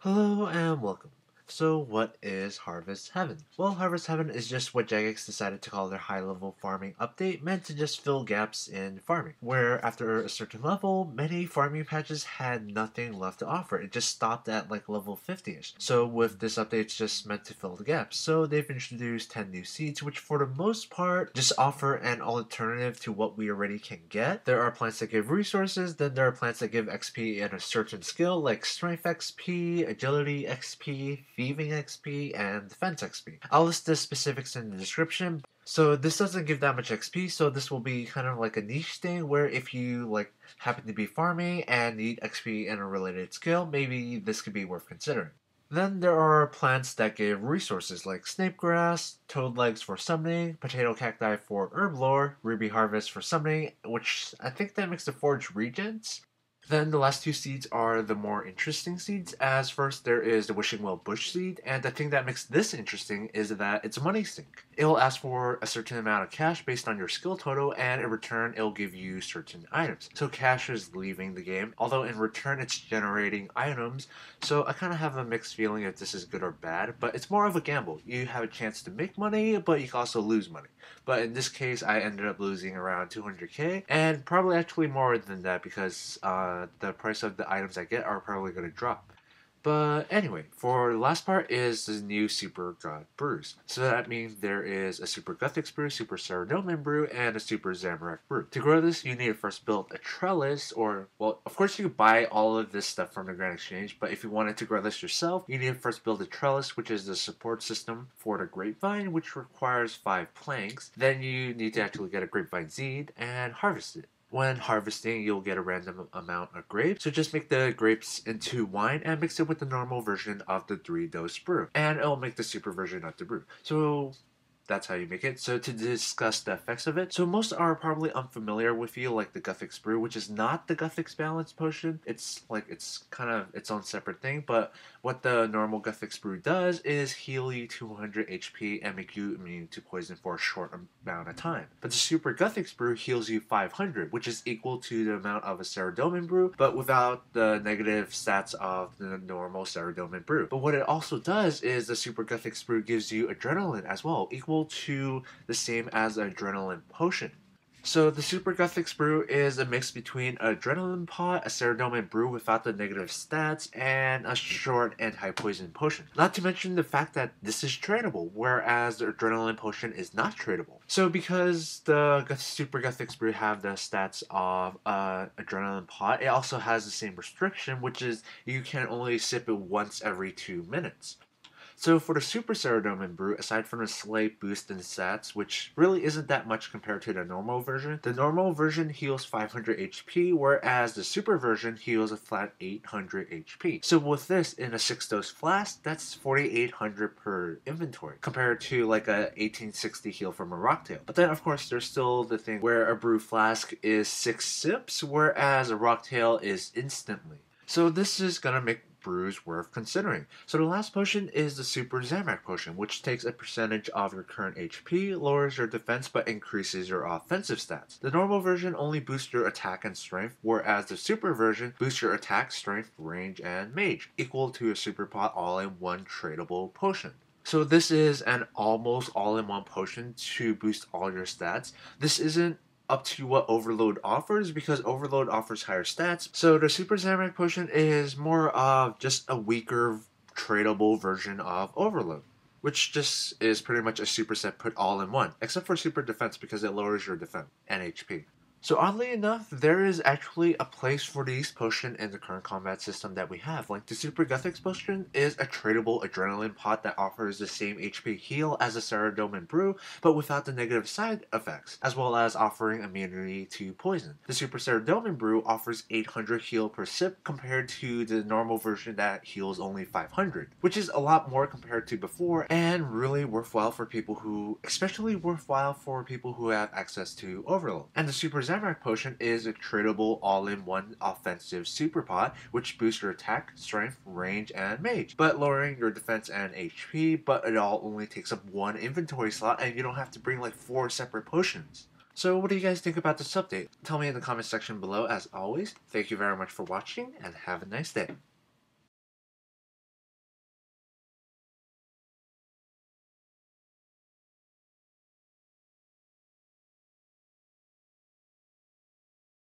Hello and welcome. So what is Harvest Heaven? Well, Harvest Heaven is just what Jagex decided to call their high-level farming update, meant to just fill gaps in farming, where after a certain level, many farming patches had nothing left to offer. It just stopped at like level 50ish. So with this update, it's just meant to fill the gaps. So they've introduced 10 new seeds, which for the most part just offer an alternative to what we already can get. There are plants that give resources, then there are plants that give XP in a certain skill like Strength XP, Agility XP, Thieving XP, and Defense XP. I'll list the specifics in the description. So this doesn't give that much XP, so this will be kind of like a niche thing where if you like happen to be farming and need XP in a related skill, maybe this could be worth considering. Then there are plants that give resources like Snape Grass, Toad Legs for summoning, Potato Cacti for herb lore, Ruby Harvest for summoning, which I think that makes the forge regents. Then the last two seeds are the more interesting seeds, as first there is the Wishing Well Bush seed, and the thing that makes this interesting is that it's a money sink. It'll ask for a certain amount of cash based on your skill total, and in return it'll give you certain items. So cash is leaving the game, although in return it's generating items, so I kind of have a mixed feeling if this is good or bad, but it's more of a gamble. You have a chance to make money, but you can also lose money. But in this case, I ended up losing around 200k, and probably actually more than that because the price of the items I get are probably going to drop. But anyway, for the last part is the new Super God Brews. So that means there is a Super Guthix Brew, Super Saradomin Brew, and a Super Zamorak Brew. To grow this, you need to first build a trellis, or, well, of course you could buy all of this stuff from the Grand Exchange, but if you wanted to grow this yourself, you need to first build a trellis, which is the support system for the Grapevine, which requires 5 planks. Then you need to actually get a Grapevine Seed and harvest it. When harvesting, you'll get a random amount of grapes, so just make the grapes into wine and mix it with the normal version of the 3-dose brew, and it'll make the super version of the brew. So that's how you make it. So to discuss the effects of it, so most are probably unfamiliar with you, like the Guthix Brew, which is not the Guthix Balance Potion. It's kind of its own separate thing, but what the normal Guthix Brew does is heal you 200 HP and make you immune to poison for a short amount of time. But the Super Guthix Brew heals you 500, which is equal to the amount of a Saradomin Brew, but without the negative stats of the normal Saradomin Brew. But what it also does is the Super Guthix Brew gives you Adrenaline as well, equal to the same as an Adrenaline Potion. So the Super Guthix Brew is a mix between an Adrenaline Pot, a Saradomin Brew without the negative stats, and a short anti-poison potion. Not to mention the fact that this is tradable, whereas the Adrenaline Potion is not tradable. So because the Super Guthix Brew have the stats of Adrenaline Pot, it also has the same restriction, which is you can only sip it once every 2 minutes. So for the Super Saradomin Brew, aside from the slight boost in stats, which really isn't that much compared to the normal version, the normal version heals 500 HP, whereas the Super version heals a flat 800 HP. So with this, in a 6-dose flask, that's 4800 per inventory, compared to like a 1860 heal from a Rocktail. But then of course there's still the thing where a brew flask is 6 sips, whereas a Rocktail is instantly. So this is gonna make brews worth considering. So the last potion is the Super Zamorak Potion, which takes a percentage of your current HP, lowers your defense, but increases your offensive stats. The normal version only boosts your attack and strength, whereas the super version boosts your attack, strength, range, and mage, equal to a super pot all-in-one tradable potion. So this is an almost all-in-one potion to boost all your stats. This isn't up to what Overload offers, because Overload offers higher stats. So the Super Zamorak Potion is more of just a weaker tradable version of Overload, which just is pretty much a superset put all in one, except for Super Defense because it lowers your defense and HP. So oddly enough, there is actually a place for these potions in the current combat system that we have. Like the Super Guthix Potion is a tradable Adrenaline Pot that offers the same HP heal as a Saradomin Brew, but without the negative side effects, as well as offering immunity to poison. The Super Saradomin Brew offers 800 heal per sip compared to the normal version that heals only 500, which is a lot more compared to before, and really worthwhile for people who, especially worthwhile for people who have access to Overload. And the Super Zamorak Potion is a tradable all-in-one offensive super pot, which boosts your attack, strength, range, and mage, but lowering your defense and HP, but it all only takes up 1 inventory slot, and you don't have to bring like 4 separate potions. So what do you guys think about this update? Tell me in the comment section below. As always, thank you very much for watching, and have a nice day.